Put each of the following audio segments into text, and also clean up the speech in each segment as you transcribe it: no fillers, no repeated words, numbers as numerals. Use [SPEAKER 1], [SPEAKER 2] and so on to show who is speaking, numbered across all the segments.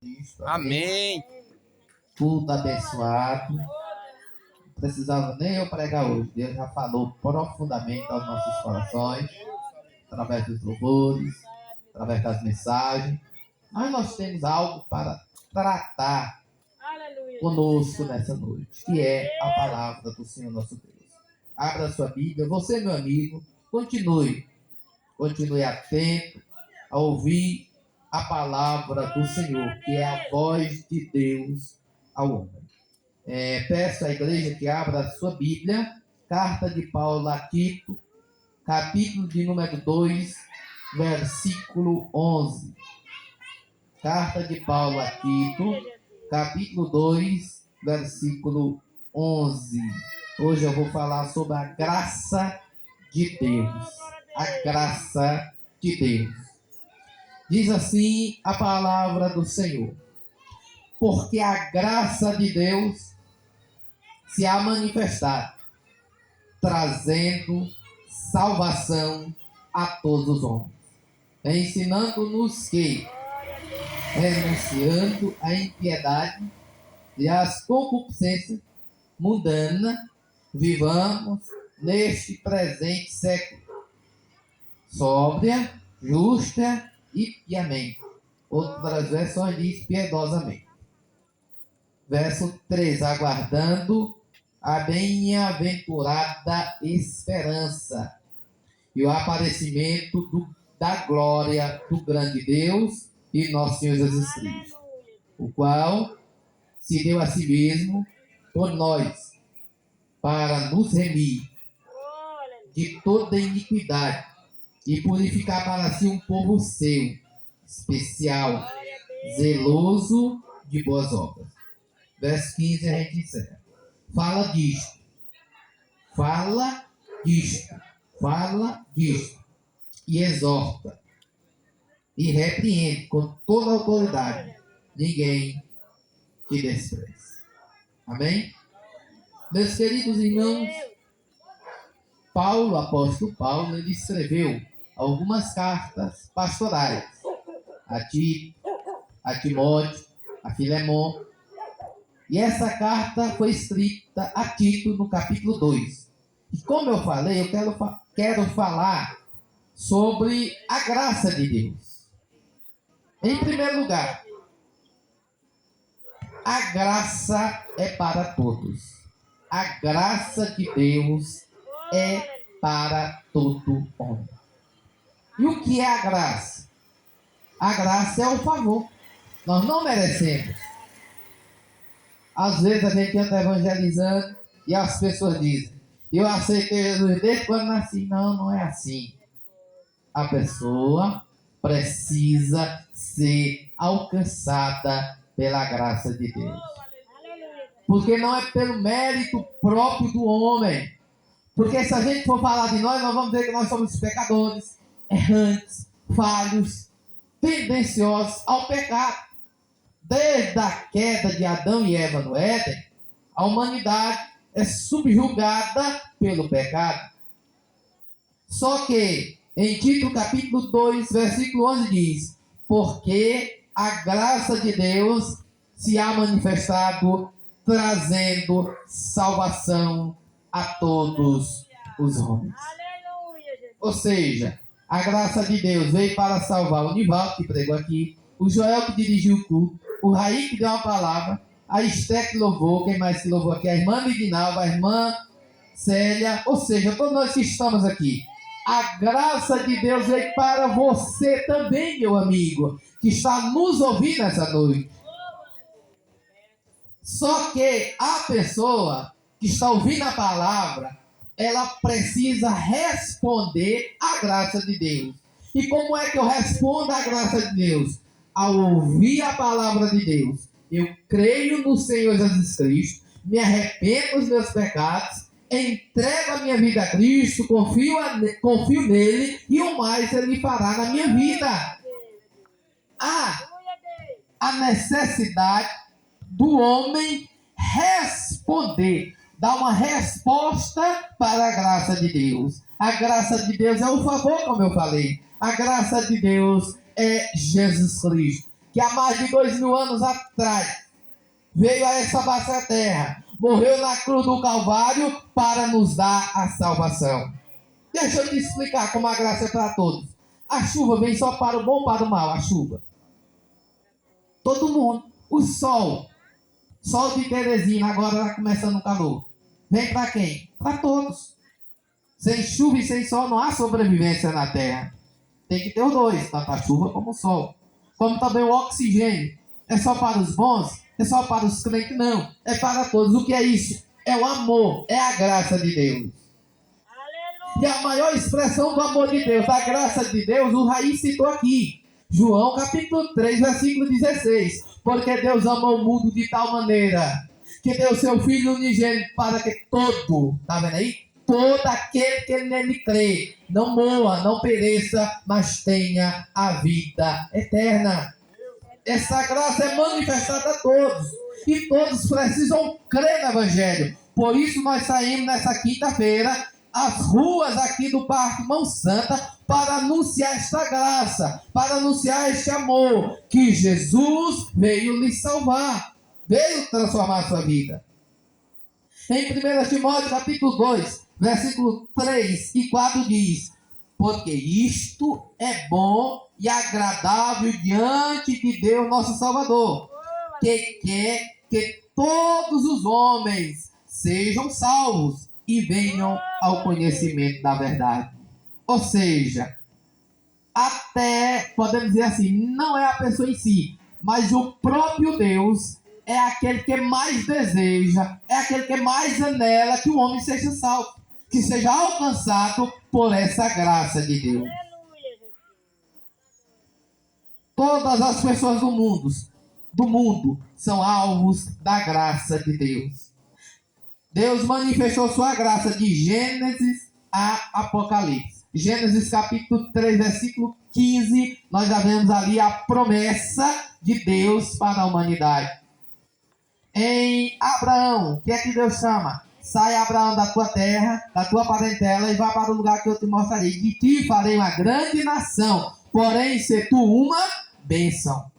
[SPEAKER 1] Cristo.
[SPEAKER 2] Amém.
[SPEAKER 1] Culto abençoado. Não precisava nem eu pregar hoje. Deus já falou profundamente aos nossos corações, através dos louvores, através das mensagens. Mas nós temos algo para tratar conosco nessa noite, que é a palavra do Senhor nosso Deus. Abra a sua Bíblia. Você, meu amigo, continue atento a ouvir a palavra do Senhor, que é a voz de Deus ao homem. Peço à igreja que abra a sua Bíblia, carta de Paulo a Tito, capítulo de número 2, versículo 11. Carta de Paulo a Tito, capítulo 2, versículo 11. Hoje eu vou falar sobre a graça de Deus. A graça de Deus. Diz assim a palavra do Senhor: porque a graça de Deus se há manifestado, trazendo salvação a todos os homens, ensinando-nos que, renunciando à impiedade e às concupiscências mundanas, vivamos neste presente século, sóbria, justa e piamente. Outras versões diz piedosamente. Verso 3: aguardando a bem-aventurada esperança e o aparecimento da glória do grande Deus e nosso Senhor Jesus Cristo, o qual se deu a si mesmo por nós, para nos remir de toda iniquidade e purificar para si um povo seu, especial, zeloso de boas obras. Verso 15 a gente encerra. Fala disto, e exorta, e repreende com toda a autoridade, ninguém te despreze. Amém? Meus queridos irmãos, apóstolo Paulo, ele escreveu algumas cartas pastorais a Tito, a Timóteo, a Filemon. E essa carta foi escrita a Tito no capítulo 2. E como eu falei, eu quero falar sobre a graça de Deus. Em primeiro lugar, a graça é para todos. A graça de Deus é para todo homem. E o que é a graça? A graça é o favor. Nós não merecemos. Às vezes a gente anda evangelizando e as pessoas dizem: eu aceitei Jesus desde quando nasci. Não, não é assim. A pessoa precisa ser alcançada pela graça de Deus. Porque não é pelo mérito próprio do homem. Porque se a gente for falar de nós vamos ver que nós somos pecadores, errantes, falhos, tendenciosos ao pecado. Desde a queda de Adão e Eva no Éden, a humanidade é subjugada pelo pecado. Só que em Tito capítulo 2, versículo 11 diz: porque a graça de Deus se há manifestado, trazendo salvação a todos os homens. Ou seja, a graça de Deus veio para salvar o Nivaldo, que pregou aqui, o Joel, que dirigiu o culto, o Raí, que deu uma palavra, a Esté, que louvou, quem mais que louvou aqui? A irmã Midinalva, a irmã Célia, ou seja, todos nós que estamos aqui. A graça de Deus veio para você também, meu amigo, que está nos ouvindo essa noite. Só que a pessoa que está ouvindo a palavra, ela precisa responder à graça de Deus. E como é que eu respondo à graça de Deus? Ao ouvir a palavra de Deus, eu creio no Senhor Jesus Cristo, me arrependo dos meus pecados, entrego a minha vida a Cristo, confio nele e o mais ele fará na minha vida. Há a necessidade do homem responder, dar uma resposta para a graça de Deus. A graça de Deus é o favor, como eu falei. A graça de Deus é Jesus Cristo. que há mais de 2000 anos atrás veio a essa vasta terra, morreu na cruz do Calvário para nos dar a salvação. Deixa eu te explicar como a graça é para todos. A chuva vem só para o bom ou para o mal? A chuva. Todo mundo. O sol de Teresina, agora está começando o calor. Vem para quem? Para todos. Sem chuva e sem sol não há sobrevivência na terra. Tem que ter os dois, tanto a chuva como o sol. Como também o oxigênio. É só para os bons? É só para os crentes? Não. É para todos. O que é isso? É o amor. É a graça de Deus. E a maior expressão do amor de Deus, da graça de Deus, o Raiz citou aqui. João capítulo 3, versículo 16. Porque Deus amou o mundo de tal maneira que deu seu Filho unigênito para que todo, tá vendo aí? Todo aquele que nele crê, não morra, não pereça, mas tenha a vida eterna. Essa graça é manifestada a todos. E todos precisam crer no Evangelho. Por isso nós saímos nessa quinta-feira às ruas aqui do Parque Mão Santa para anunciar esta graça, para anunciar este amor, que Jesus veio lhe salvar, veio transformar a sua vida. Em 1 Timóteo capítulo 2, versículo 3 e 4 diz: porque isto é bom e agradável diante de Deus nosso Salvador, que quer que todos os homens sejam salvos e venham ao conhecimento da verdade. Ou seja, até, podemos dizer assim, não é a pessoa em si, mas o próprio Deus é aquele que mais deseja, é aquele que mais anela que o homem seja salvo, que seja alcançado por essa graça de Deus. Todas as pessoas do mundo são alvos da graça de Deus. Deus manifestou sua graça de Gênesis a Apocalipse. Gênesis capítulo 3, versículo 15, nós já vemos ali a promessa de Deus para a humanidade. Em Abraão, o que é que Deus chama? Sai, Abraão, da tua terra, da tua parentela, e vá para o lugar que eu te mostrarei. De ti farei uma grande nação, porém ser tu uma bênção.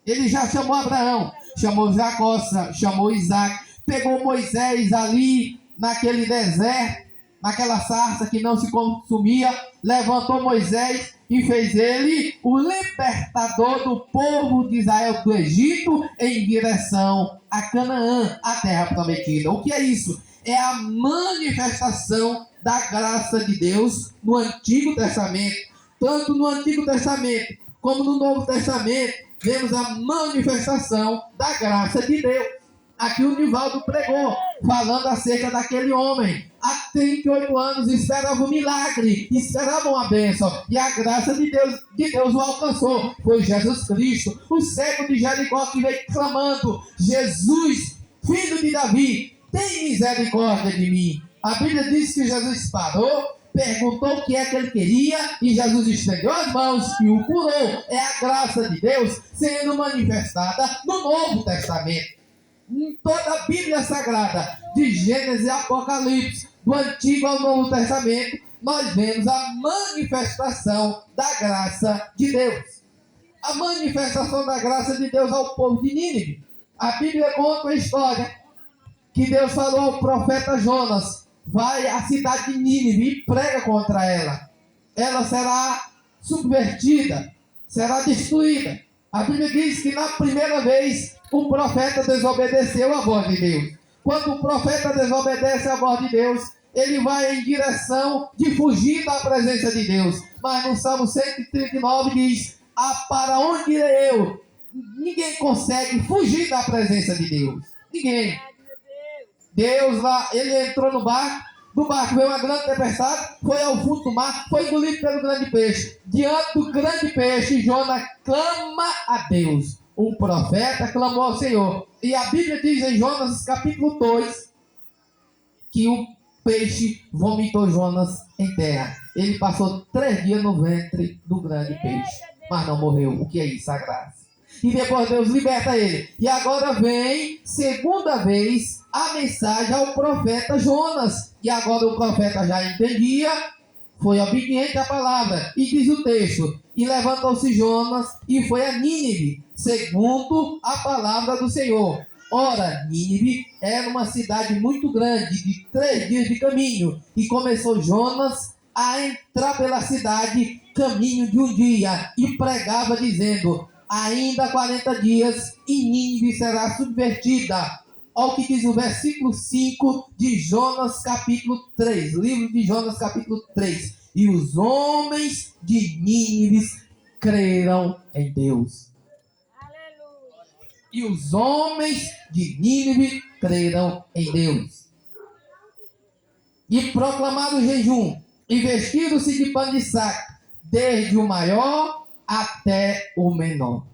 [SPEAKER 1] Ele já chamou Abraão, chamou Jacó, chamou Isaac, pegou Moisés ali naquele deserto, naquela sarça que não se consumia, levantou Moisés e fez ele o libertador do povo de Israel do Egito em direção a Canaã, a terra prometida. O que é isso? É a manifestação da graça de Deus no Antigo Testamento. Tanto no Antigo Testamento como no Novo Testamento, vemos a manifestação da graça de Deus. Aqui o Nivaldo pregou, falando acerca daquele homem. Há 38 anos esperava um milagre, esperava uma bênção, e a graça de Deus o alcançou. Foi Jesus Cristo, o cego de Jericó, que veio clamando: Jesus, filho de Davi, tem misericórdia de mim. A Bíblia diz que Jesus parou, perguntou o que é que ele queria, e Jesus estendeu as mãos e o curou. É a graça de Deus sendo manifestada no Novo Testamento. Em toda a Bíblia Sagrada, de Gênesis a Apocalipse, do Antigo ao Novo Testamento, nós vemos a manifestação da graça de Deus. A manifestação da graça de Deus ao povo de Nínive. A Bíblia conta a história que Deus falou ao profeta Jonas: vai à cidade de Nínive e prega contra ela. Ela será subvertida, será destruída. A Bíblia diz que na primeira vez o profeta desobedeceu a voz de Deus. Quando o profeta desobedece a voz de Deus, ele vai em direção de fugir da presença de Deus. Mas no Salmo 139 diz: para onde irei eu? Ninguém consegue fugir da presença de Deus. Ninguém. Deus lá, ele entrou no barco, do barco veio uma grande tempestade, foi ao fundo do mar, foi engolido pelo grande peixe. Diante do grande peixe, Jonas clama a Deus. O profeta clamou ao Senhor. E a Bíblia diz em Jonas capítulo 2 que o peixe vomitou Jonas em terra. Ele passou 3 dias no ventre do grande peixe, mas não morreu. O que é isso? A graça. E depois Deus liberta ele. E agora vem, segunda vez, a mensagem ao profeta Jonas. E agora o profeta já entendia, foi obediente à palavra. E diz o texto: e levantou-se Jonas e foi a Nínive, segundo a palavra do Senhor. Ora, Nínive era uma cidade muito grande, de 3 dias de caminho. E começou Jonas a entrar pela cidade, caminho de um dia, e pregava dizendo: ainda 40 dias e Nínive será subvertida. Olha o que diz o versículo 5 de Jonas capítulo 3, livro de Jonas capítulo 3. E os homens de Nínive creram em Deus. Aleluia. E os homens de Nínive creram em Deus. E proclamaram o jejum, e vestiram-se de pano de saco, desde o maior até o menor.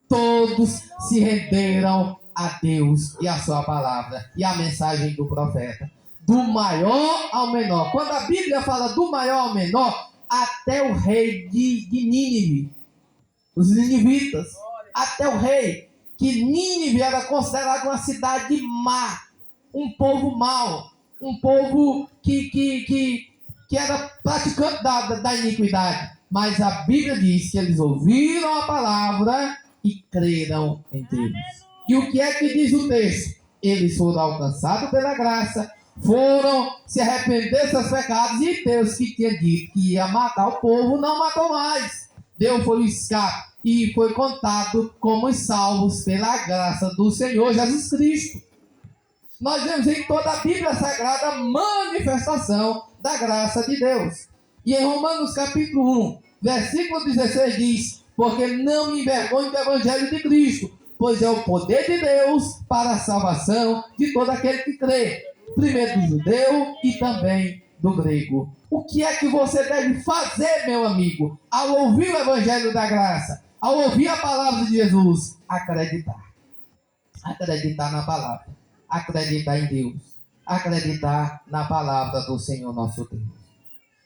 [SPEAKER 1] Todos se renderam a Deus e a sua palavra e a mensagem do profeta. Do maior ao menor. Quando a Bíblia fala do maior ao menor, até o rei de Nínive, os ninivitas, até o rei, que Nínive era considerado uma cidade má, um povo mau, um povo que era praticante da iniquidade. Mas a Bíblia diz que eles ouviram a palavra e creram em Deus. E o que é que diz o texto? Eles foram alcançados pela graça, foram se arrepender dos seus pecados, e Deus, que tinha dito que ia matar o povo, não matou mais. Deu foi o escape e foi contado como os salvos pela graça do Senhor Jesus Cristo. Nós vemos em toda a Bíblia Sagrada a manifestação da graça de Deus. E em Romanos capítulo 1, versículo 16 diz: porque não me envergonho do evangelho de Cristo, pois é o poder de Deus para a salvação de todo aquele que crê, primeiro do judeu e também do grego. O que é que você deve fazer, meu amigo, ao ouvir o evangelho da graça, ao ouvir a palavra de Jesus? Acreditar. Acreditar na palavra, acreditar em Deus, acreditar na palavra do Senhor nosso Deus.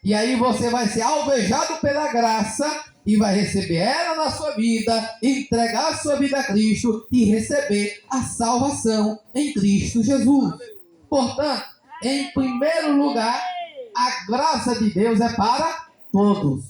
[SPEAKER 1] E aí você vai ser alvejado pela graça e vai receber ela na sua vida, entregar a sua vida a Cristo e receber a salvação em Cristo Jesus. Portanto, em primeiro lugar, a graça de Deus é para todos,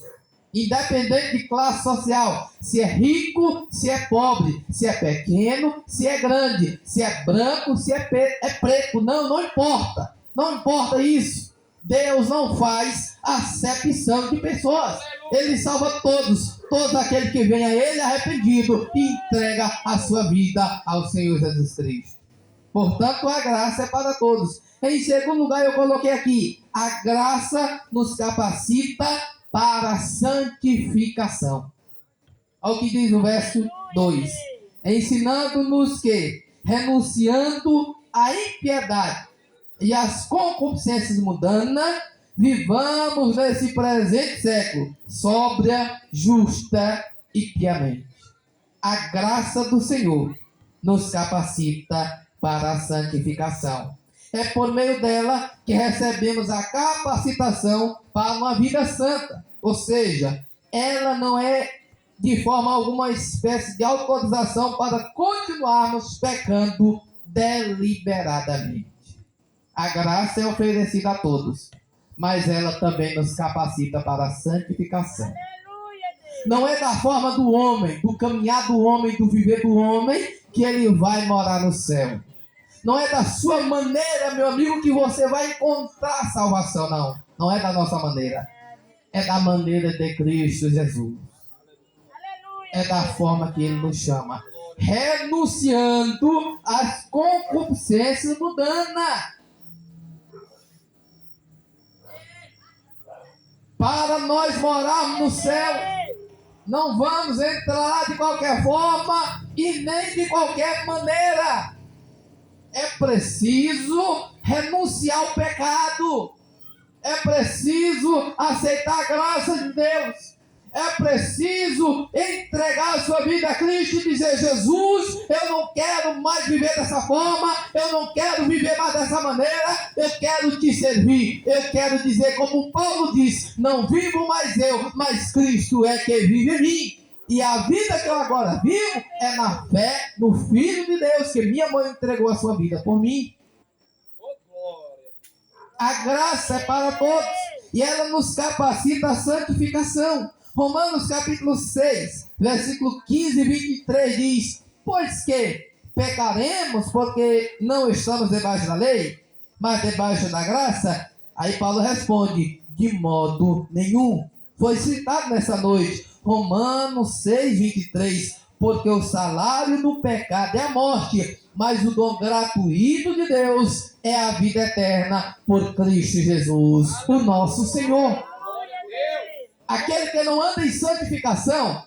[SPEAKER 1] independente de classe social, se é rico, se é pobre, se é pequeno, se é grande, se é branco, se é preto, não importa, não importa isso. Deus não faz acepção de pessoas. Ele salva todos aquele que vem a Ele arrependido e entrega a sua vida ao Senhor Jesus Cristo. Portanto, a graça é para todos. Em segundo lugar, eu coloquei aqui: a graça nos capacita para a santificação. Olha o que diz o verso 2: ensinando-nos que, renunciando à impiedade e as concupiscências mundanas, vivamos nesse presente século sóbria, justa e piamente. A graça do Senhor nos capacita para a santificação. É por meio dela que recebemos a capacitação para uma vida santa. Ou seja, ela não é de forma alguma uma espécie de autorização para continuarmos pecando deliberadamente. A graça é oferecida a todos, mas ela também nos capacita para a santificação. Não é da forma do homem, do caminhar do homem, do viver do homem, que ele vai morar no céu. Não é da sua maneira, meu amigo, que você vai encontrar salvação, não. Não é da nossa maneira. É da maneira de Cristo Jesus. É da forma que Ele nos chama. Renunciando às concupiscências mundanas. Para nós morarmos no céu, não vamos entrar de qualquer forma e nem de qualquer maneira. É preciso renunciar ao pecado. É preciso aceitar a graça de Deus. É preciso entregar a sua vida a Cristo e dizer: Jesus, eu não quero mais viver dessa forma, eu não quero viver mais dessa maneira, eu quero te servir. Eu quero dizer, como Paulo diz: não vivo mais eu, mas Cristo é que vive em mim. E a vida que eu agora vivo é na fé no Filho de Deus, que minha mãe entregou a sua vida por mim. A graça é para todos. e ela nos capacita à santificação. Romanos capítulo 6, versículo 15 e 23 diz: pois que pecaremos porque não estamos debaixo da lei, mas debaixo da graça? Aí Paulo responde: de modo nenhum. Foi citado nessa noite, Romanos 6, 23, porque o salário do pecado é a morte, mas o dom gratuito de Deus é a vida eterna por Cristo Jesus, o nosso Senhor. Aquele que não anda em santificação,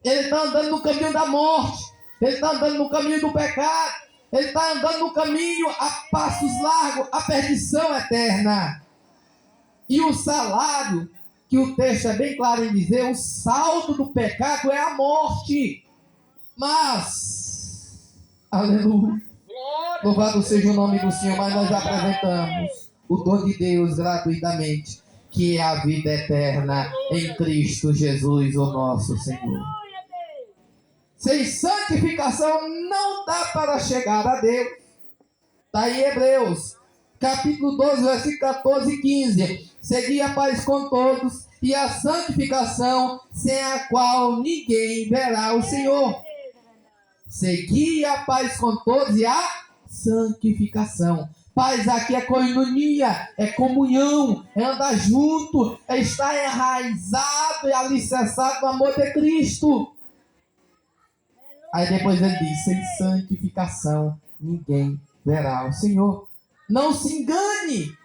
[SPEAKER 1] ele está andando no caminho da morte, ele está andando no caminho do pecado, ele está andando no caminho a passos largos, a perdição eterna. E o salário, que o texto é bem claro em dizer, o saldo do pecado é a morte. Mas, aleluia, louvado seja o nome do Senhor, mas nós apresentamos o dom de Deus gratuitamente, que é a vida eterna em Cristo Jesus, o nosso Senhor. Sem santificação não dá para chegar a Deus. Está em Hebreus, capítulo 12, versículo 14 e 15. Segui a paz com todos e a santificação, sem a qual ninguém verá o Senhor. Segui a paz com todos e a santificação. Paz aqui é koinonia, é comunhão, é andar junto, é estar enraizado e alicerçado no amor de Cristo. Aí depois ele diz: sem santificação ninguém verá o Senhor. Não se engane,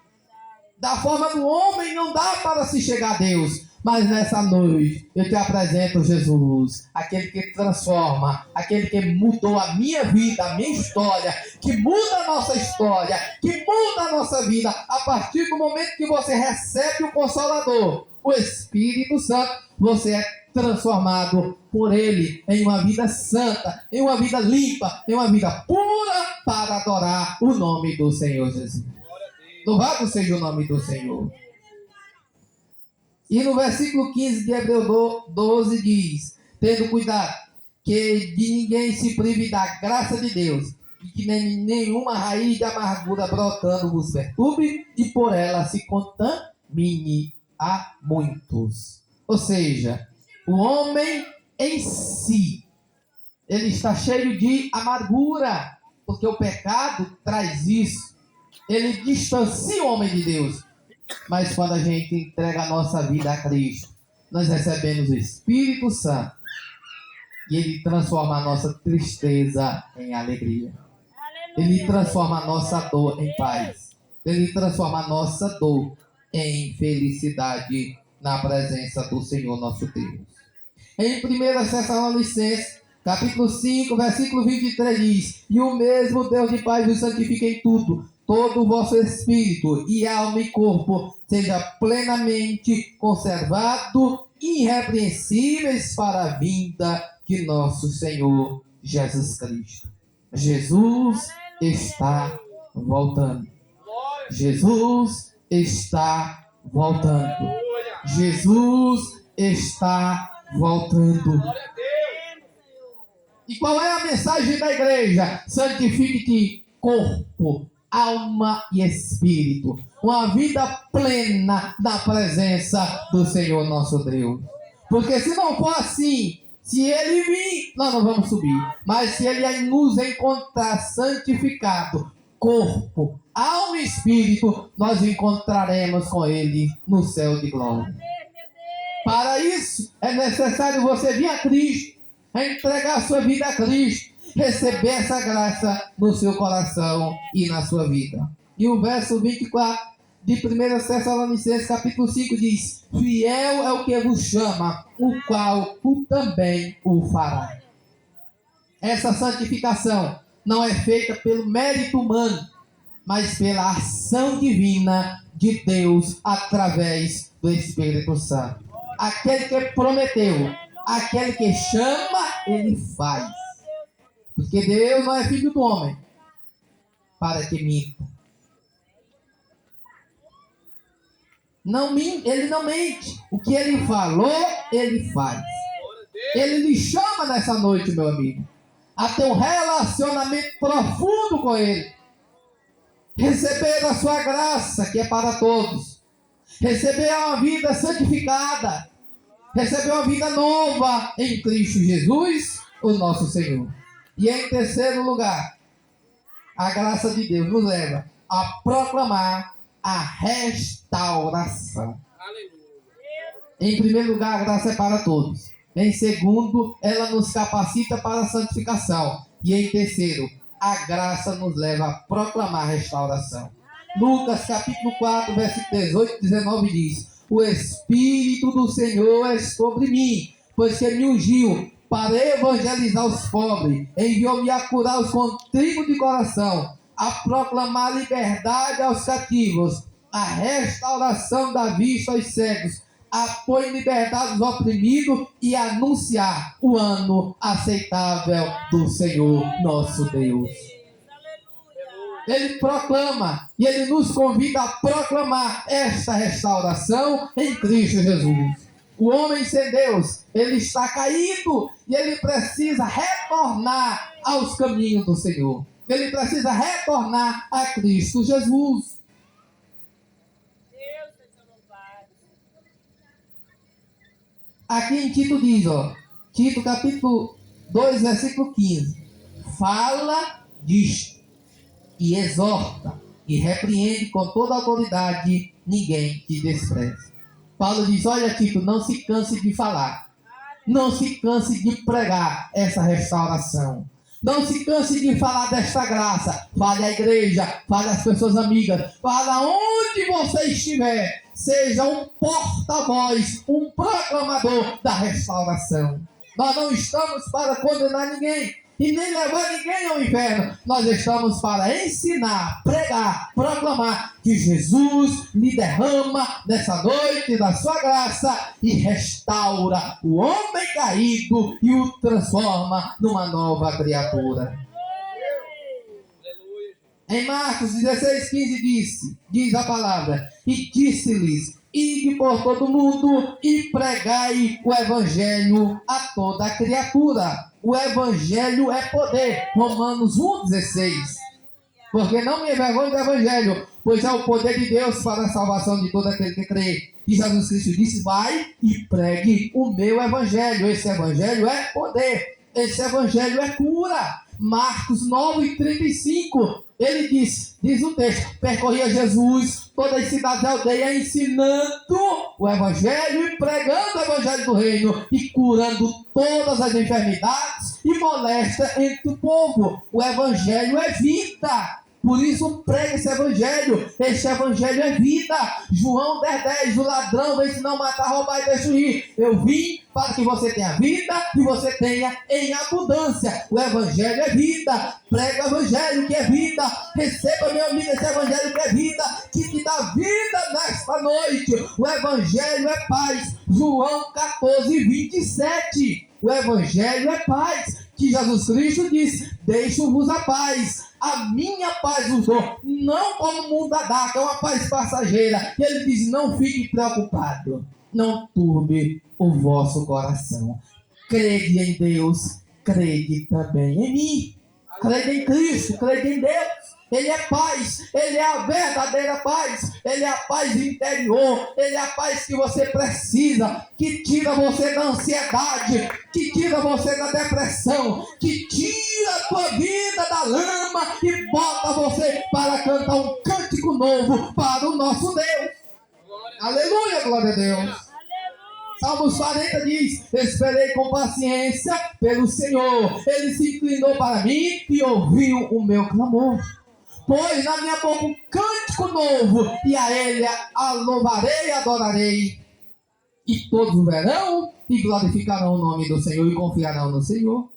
[SPEAKER 1] da forma do homem não dá para se chegar a Deus. Mas nessa noite eu te apresento Jesus, aquele que transforma, aquele que mudou a minha vida, a minha história, que muda a nossa história, que muda a nossa vida, a partir do momento que você recebe o Consolador, o Espírito Santo. Você é transformado por Ele em uma vida santa, em uma vida limpa, em uma vida pura, para adorar o nome do Senhor Jesus. Louvado seja o nome do Senhor. E no versículo 15 de Hebreus 12 diz: tendo cuidado que de ninguém se prive da graça de Deus, e que nenhuma raiz de amargura brotando vos perturbe, e por ela se contamine a muitos. Ou seja, o homem em si, ele está cheio de amargura, porque o pecado traz isso. Ele distancia o homem de Deus. Mas quando a gente entrega a nossa vida a Cristo, nós recebemos o Espírito Santo e Ele transforma a nossa tristeza em alegria. Ele transforma a nossa dor em paz. Ele transforma a nossa dor em felicidade na presença do Senhor nosso Deus. Em 1 Tessalonicenses, capítulo 5, versículo 23 diz: e o mesmo Deus de paz vos santifique em tudo, todo o vosso espírito e alma e corpo seja plenamente conservado, irrepreensíveis para a vinda de nosso Senhor Jesus Cristo. Jesus está voltando. Jesus está voltando. Jesus está voltando. E qual é a mensagem da igreja? Santifique-te corpo, alma e espírito. Uma vida plena na presença do Senhor nosso Deus. Porque se não for assim, se Ele vir, nós não vamos subir. Mas se Ele nos encontrar santificado, corpo, alma e espírito, nós encontraremos com Ele no céu de glória. Para isso, é necessário você vir a Cristo, entregar a sua vida a Cristo, receber essa graça no seu coração e na sua vida. E o verso 24 de 1 Tessalonicenses capítulo 5 diz: fiel é o que vos chama, o qual o também o fará. Essa santificação não é feita pelo mérito humano, mas pela ação divina de Deus através do Espírito Santo. Aquele que prometeu, aquele que chama, ele faz. Porque Deus não é filho do homem para que minta. Ele não mente. O que ele falou, ele faz. Ele lhe chama nessa noite, meu amigo, a ter um relacionamento profundo com ele. Receber a sua graça, que é para todos. recebeu uma vida santificada, recebeu uma vida nova em Cristo Jesus, o nosso Senhor. E em terceiro lugar, a graça de Deus nos leva a proclamar a restauração. Em primeiro lugar, a graça é para todos. Em segundo, ela nos capacita para a santificação. E em terceiro, a graça nos leva a proclamar a restauração. Lucas capítulo 4, versículo 18 e 19 diz: o Espírito do Senhor é sobre mim, pois que me ungiu para evangelizar os pobres, enviou-me a curar os contritos de coração, a proclamar liberdade aos cativos, a restauração da vista aos cegos, a pôr em liberdade os oprimidos e anunciar o ano aceitável do Senhor nosso Deus. Ele proclama e ele nos convida a proclamar esta restauração em Cristo Jesus. O homem sem Deus, ele está caído e ele precisa retornar aos caminhos do Senhor. Ele precisa retornar a Cristo Jesus. Aqui em Tito diz, Tito capítulo 2, versículo 15. Fala disto e exorta e repreende com toda autoridade, ninguém te despreze. Paulo diz: olha, Tito, não se canse de falar, não se canse de pregar essa restauração, não se canse de falar desta graça. Fale à igreja, fale às pessoas amigas, fale onde você estiver, seja um porta-voz, um proclamador da restauração. Nós não estamos para condenar ninguém e nem levar ninguém ao inferno. Nós estamos para ensinar, pregar, proclamar que Jesus lhe derrama nessa noite da sua graça e restaura o homem caído e o transforma numa nova criatura. Em Marcos 16:15 diz a palavra: e disse-lhes: ide por todo mundo e pregai o evangelho a toda criatura. O evangelho é poder. Romanos 1:16. Porque não me envergonho do evangelho, pois é o poder de Deus para a salvação de todo aquele que crê. E Jesus Cristo disse: vai e pregue o meu evangelho. Esse evangelho é poder. Esse evangelho é cura. Marcos 9:35. Ele diz o texto: percorria Jesus todas as cidades e aldeias, ensinando o evangelho e pregando o evangelho do reino e curando todas as enfermidades e moléstias entre o povo. O evangelho é vida. Por isso prega esse evangelho. Este evangelho é vida. João 10:10. O ladrão vem senão matar, roubar e destruir. Eu vim para que você tenha vida e você tenha em abundância. O evangelho é vida. Prega o evangelho que é vida. Receba, meu amigo, esse evangelho que é vida, que te dá vida nesta noite. O evangelho é paz. João 14:27. O evangelho é paz. Que Jesus Cristo disse: deixo-vos a paz, a minha paz vos dou, não como o mundo dá, que é uma paz passageira. E ele diz: não fique preocupado, não turbe o vosso coração. Crede em Deus, crede também em mim. Crede em Cristo, crede em Deus. Ele é paz, Ele é a verdadeira paz, Ele é a paz interior, Ele é a paz que você precisa, que tira você da ansiedade, que tira você da depressão, que tira a tua vida da lama e bota você para cantar um cântico novo para o nosso Deus. Aleluia, glória a Deus. Salmos 40 diz: esperei com paciência pelo Senhor, Ele se inclinou para mim e ouviu o meu clamor. Pois na minha boca um cântico novo, e a Ele a louvarei e adorarei. E todos verão e glorificarão o nome do Senhor e confiarão no Senhor.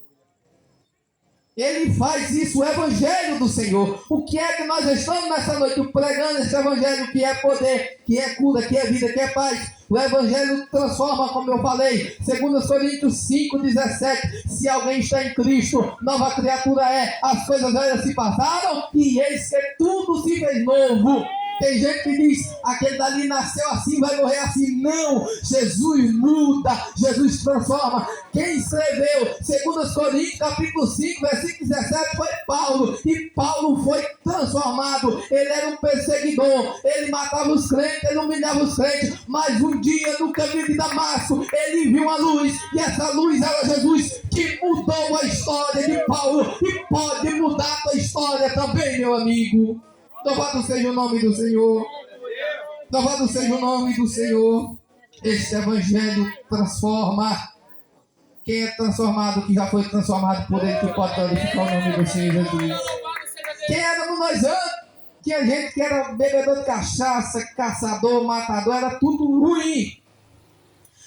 [SPEAKER 1] Ele faz isso, o evangelho do Senhor. O que é que nós estamos nessa noite pregando? Esse evangelho que é poder, que é cura, que é vida, que é paz. O evangelho transforma, como eu falei. 2 Coríntios 5:17. Se alguém está em Cristo, nova criatura é. As coisas velhas se passaram e eis que tudo se fez novo. Tem gente que diz: aquele dali nasceu assim, vai morrer assim. Não, Jesus muda, Jesus transforma. Quem escreveu 2 Coríntios capítulo 5, versículo 17 foi Paulo, e Paulo foi transformado. Ele era um perseguidor, ele matava os crentes, ele humilhava os crentes, mas um dia no caminho de Damasco, ele viu a luz, e essa luz era Jesus, que mudou a história de Paulo, e pode mudar a tua história também, meu amigo. Louvado seja o nome do Senhor. Louvado seja o nome do Senhor. Este evangelho transforma. Quem é transformado, que já foi transformado por ele, que pode glorificar o nome do Senhor Jesus. Quem éramos nós antes? Tinha gente que era bebedor de cachaça, caçador, matador, era tudo ruim.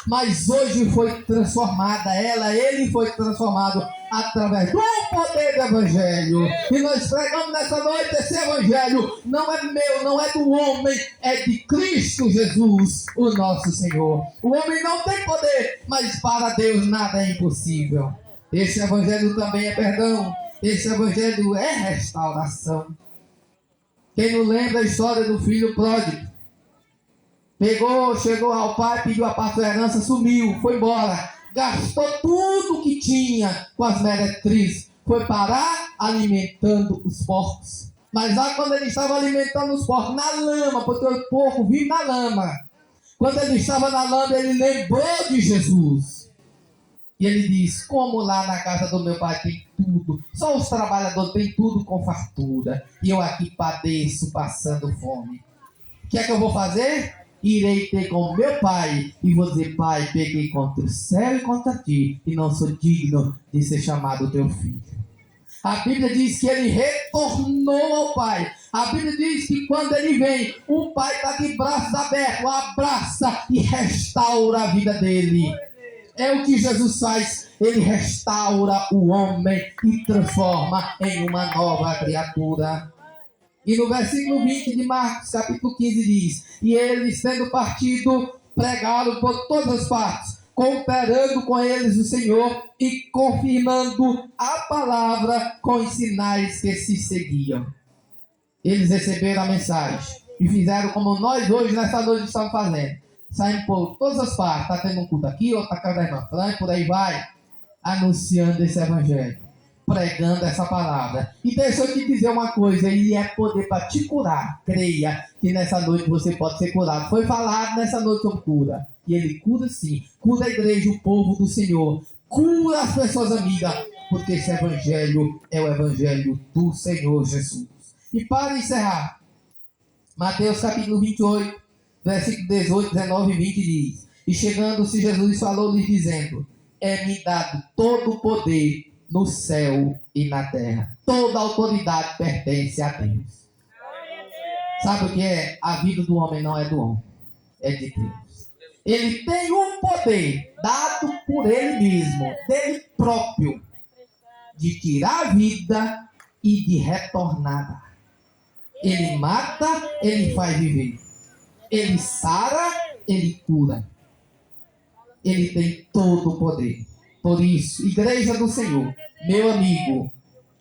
[SPEAKER 1] Mas hoje foi transformada ele foi transformado através do poder do Evangelho. E nós pregamos nessa noite esse Evangelho. Não é meu, não é do homem, é de Cristo Jesus, o nosso Senhor. O homem não tem poder, mas para Deus nada é impossível. Esse Evangelho também é perdão. Esse Evangelho é restauração. Quem não lembra a história do filho pródigo? Chegou ao pai, pediu a parte da herança, sumiu, foi embora. Gastou tudo que tinha com as meretrizes. Foi parar alimentando os porcos. Mas lá quando ele estava alimentando os porcos, na lama, porque o porco vive na lama. Quando ele estava na lama, ele lembrou de Jesus. E ele disse, como lá na casa do meu pai tem tudo, só os trabalhadores têm tudo com fartura, e eu aqui padeço, passando fome. O que é que eu vou fazer? Irei ter com meu pai e vou dizer, pai, peguei contra o céu e contra ti, e não sou digno de ser chamado teu filho. A Bíblia diz que ele retornou ao pai. A Bíblia diz que quando ele vem, o pai está de braços abertos, abraça e restaura a vida dele. É o que Jesus faz, ele restaura o homem e transforma em uma nova criatura. E no versículo 20 de Marcos, capítulo 15, diz, e eles, tendo partido, pregaram por todas as partes, cooperando com eles o Senhor e confirmando a palavra com os sinais que se seguiam. Eles receberam a mensagem e fizeram como nós hoje nessa noite estamos fazendo. Saem por todas as partes, está tendo um culto aqui, outro está cada irmã Franca, por aí vai, anunciando esse evangelho, pregando essa palavra. E deixa eu te dizer uma coisa, ele é poder para te curar. Creia que nessa noite você pode ser curado. Foi falado nessa noite sobre cura, e ele cura sim, cura a igreja, o povo do Senhor, cura as pessoas amigas, porque esse evangelho é o evangelho do Senhor Jesus. E para encerrar, Mateus capítulo 28, versículo 18, 19 e 20 diz, e chegando-se Jesus falou-lhes dizendo, é-me dado todo o poder no céu e na terra. Toda a autoridade pertence a Deus. Sabe o que é? A vida do homem não é do homem, é de Deus. Ele tem um poder dado por ele mesmo, dele próprio, de tirar a vida e de retornar. Ele mata, ele faz viver. Ele sara, ele cura. Ele tem todo o poder. Por isso, igreja do Senhor, meu amigo,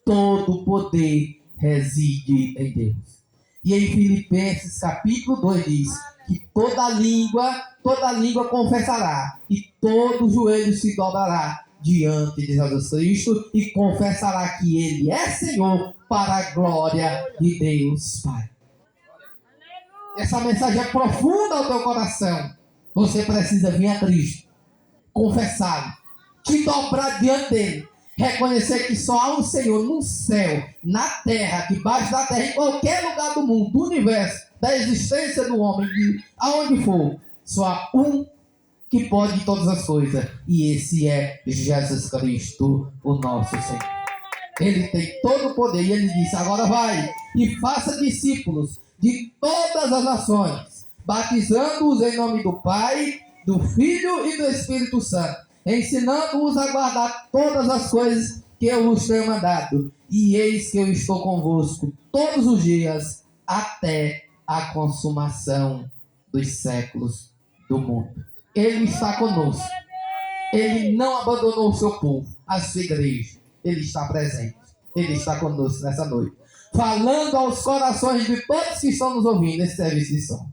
[SPEAKER 1] todo o poder reside em Deus. E em Filipenses capítulo 2 diz que toda língua confessará e todo joelho se dobrará diante de Jesus Cristo e confessará que Ele é Senhor para a glória de Deus Pai. Essa mensagem é profunda ao teu coração. Você precisa vir a Cristo, confessar, te dobrar diante dele, reconhecer que só há um Senhor no céu, na terra, debaixo da terra, em qualquer lugar do mundo, do universo, da existência do homem, de aonde for, só há um que pode todas as coisas, e esse é Jesus Cristo, o nosso Senhor. Ele tem todo o poder, e ele disse, agora vai e faça discípulos de todas as nações, batizando-os em nome do Pai, do Filho e do Espírito Santo, ensinando-os a guardar todas as coisas que eu vos tenho mandado. E eis que eu estou convosco todos os dias, até a consumação dos séculos do mundo. Ele está conosco. Ele não abandonou o seu povo, a sua igreja. Ele está presente. Ele está conosco nessa noite, falando aos corações de todos que estão nos ouvindo nesse serviço de som.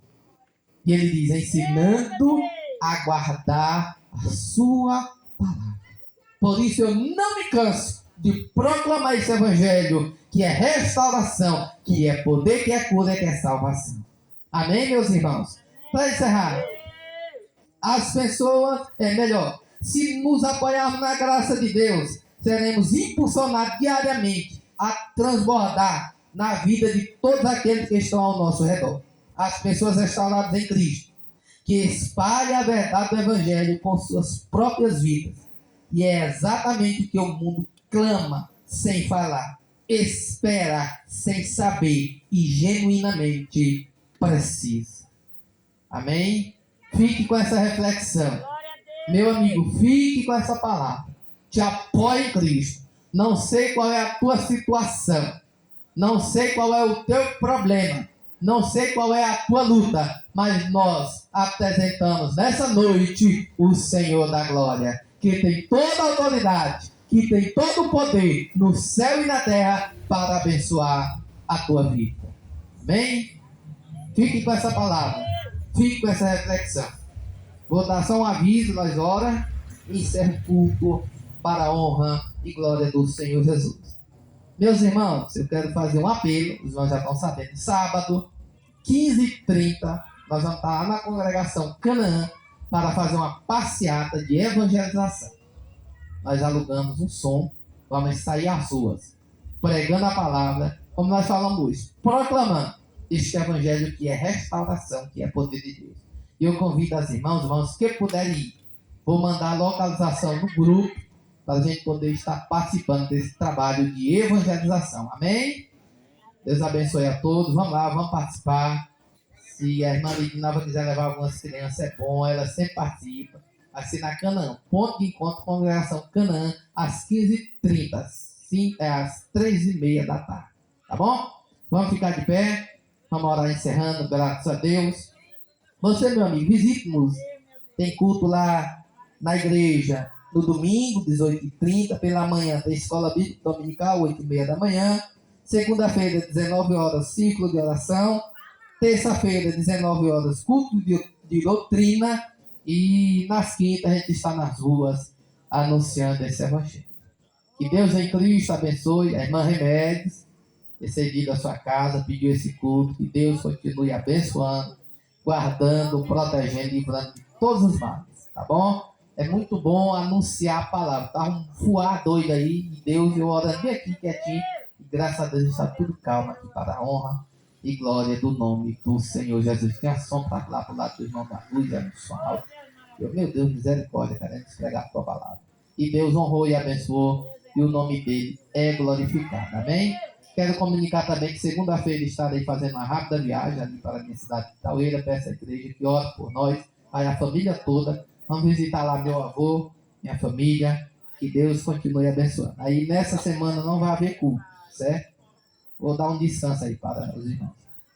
[SPEAKER 1] E ele diz, ensinando a guardar a sua palavra. Por isso eu não me canso de proclamar esse evangelho, que é restauração, que é poder, que é cura, que é salvação. Amém, meus irmãos? Para encerrar, as pessoas, se nos apoiarmos na graça de Deus, seremos impulsionados diariamente a transbordar na vida de todos aqueles que estão ao nosso redor. As pessoas restauradas em Cristo, que espalham a verdade do Evangelho com suas próprias vidas. E é exatamente o que o mundo clama sem falar, espera sem saber e genuinamente precisa. Amém? Fique com essa reflexão. Meu amigo, fique com essa palavra. Te apoie em Cristo. Não sei qual é a tua situação. Não sei qual é o teu problema. Não sei qual é a tua luta. Mas nós apresentamos nessa noite o Senhor da Glória, que tem toda a autoridade, que tem todo o poder no céu e na terra para abençoar a tua vida. Amém? Fique com essa palavra. Fique com essa reflexão. Vou dar só um aviso, nós ora e encerro o culto para a honra e glória do Senhor Jesus. Meus irmãos, eu quero fazer um apelo, os irmãos já estão sabendo, sábado, 15h30, nós vamos estar lá na congregação Canaã para fazer uma passeata de evangelização. Nós alugamos um som, vamos sair às ruas, pregando a palavra, como nós falamos hoje, proclamando este evangelho que é restauração, que é poder de Deus. E eu convido as irmãos que puderem ir. Vou mandar a localização no grupo para a gente poder estar participando desse trabalho de evangelização. Amém? Deus abençoe a todos. Vamos lá, vamos participar. Se a irmã Lidinava quiser levar algumas crianças, é bom, ela sempre participa. Vai ser na Canaã, ponto de encontro, congregação Canaã, às 15h30, às 3h30 da tarde. Tá bom? Vamos ficar de pé. Vamos orar encerrando, graças a Deus. Você, meu amigo, visite-nos. Tem culto lá na igreja no domingo, 18h30. Pela manhã tem escola bíblica dominical, 8h30 da manhã. Segunda-feira, 19 horas, ciclo de oração. Terça-feira, 19 horas, culto de doutrina. E nas quintas a gente está nas ruas anunciando esse evangelho. Que Deus em Cristo abençoe a irmã Remédios, recebido a sua casa, pediu esse culto, que Deus continue abençoando, guardando, protegendo, livrando de todos os males, tá bom? É muito bom anunciar a palavra, tá um fuá doido aí, de Deus, eu orando bem aqui quietinho, e graças a Deus está tudo calmo aqui para a honra e glória do nome do Senhor Jesus. Tem a sombra lá para o lado do irmão da luz, é no sol. Meu Deus, misericórdia, querendo pregar a tua palavra. E Deus honrou e abençoou, e o nome dele é glorificado, amém? Quero comunicar também que segunda-feira estarei fazendo uma rápida viagem ali para a minha cidade de Taueira, peço à igreja que ore por nós, aí a família toda. Vamos visitar lá meu avô, minha família, que Deus continue abençoando. Aí nessa semana não vai haver culto, certo? Vou dar um descanso aí para os irmãos.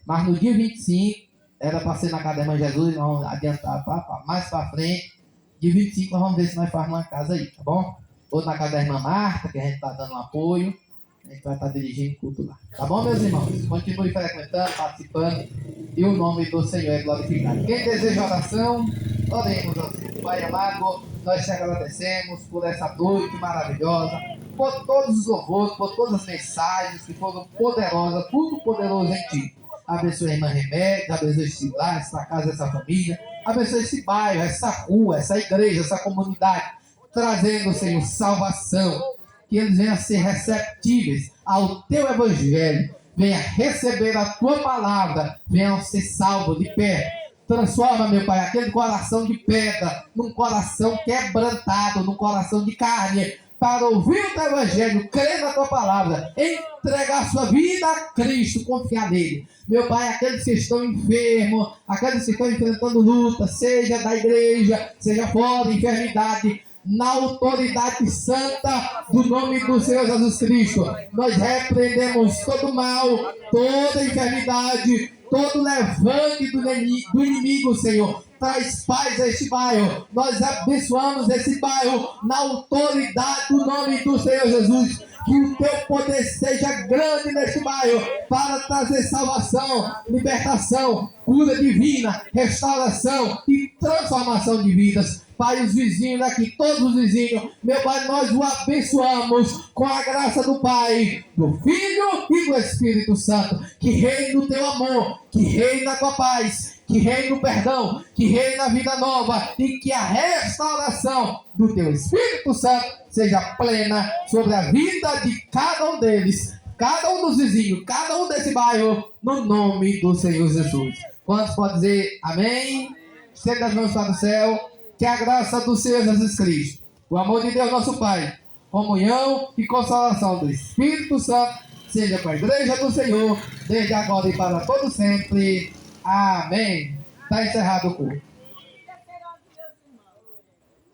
[SPEAKER 1] Mas no dia 25, era para ser na casa da irmã Jesus, nós vamos adiantar mais para frente. Dia 25 nós vamos ver se nós fazemos uma casa aí, tá bom? Ou na casa da irmã Marta, que a gente está dando um apoio. A gente vai estar dirigindo o culto lá. Tá bom, meus irmãos? Continue frequentando, participando. E o nome do Senhor é glorificado. Quem deseja oração, oremos ao Senhor. Pai amado, nós te agradecemos por essa noite maravilhosa, por todos os louvores, por todas as mensagens que foram poderosas, tudo poderoso em Ti. Abençoe a irmã Remédio, abençoe esse lar, essa casa, essa família. Abençoe esse bairro, essa rua, essa igreja, essa comunidade. Trazendo, Senhor, salvação. Que eles venham a ser receptíveis ao Teu Evangelho. Venha receber a Tua palavra. Venham ser salvos de pé. Transforma, meu Pai, aquele coração de pedra num coração quebrantado, num coração de carne, para ouvir o Teu Evangelho, crer na Tua palavra, entregar a sua vida a Cristo, confiar nele. Meu Pai, aqueles que estão enfermos, aqueles que estão enfrentando luta, seja da igreja, seja fora, enfermidade, na autoridade santa do nome do Senhor Jesus Cristo, nós repreendemos todo mal, toda enfermidade, todo levante do inimigo, Senhor. Traz paz a este bairro. Nós abençoamos esse bairro na autoridade do nome do Senhor Jesus. Que o Teu poder seja grande neste bairro para trazer salvação, libertação, cura divina, restauração e transformação de vidas. Pai, os vizinhos daqui, todos os vizinhos, meu Pai, nós o abençoamos com a graça do Pai, do Filho e do Espírito Santo, que reine o teu amor, que reine a tua paz, que reine o perdão, que reine a vida nova e que a restauração do teu Espírito Santo seja plena sobre a vida de cada um deles, cada um dos vizinhos, cada um desse bairro, no nome do Senhor Jesus. Quantos podem dizer amém? Estenda as mãos para o céu, que a graça do Senhor Jesus Cristo, o amor de Deus nosso Pai, comunhão e consolação do Espírito Santo, seja com a igreja do Senhor, desde agora e para todo sempre. Amém. Está encerrado o culto.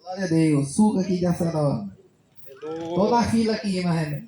[SPEAKER 1] Glória a Deus. Suca aqui de acenona. Estou na fila aqui, mas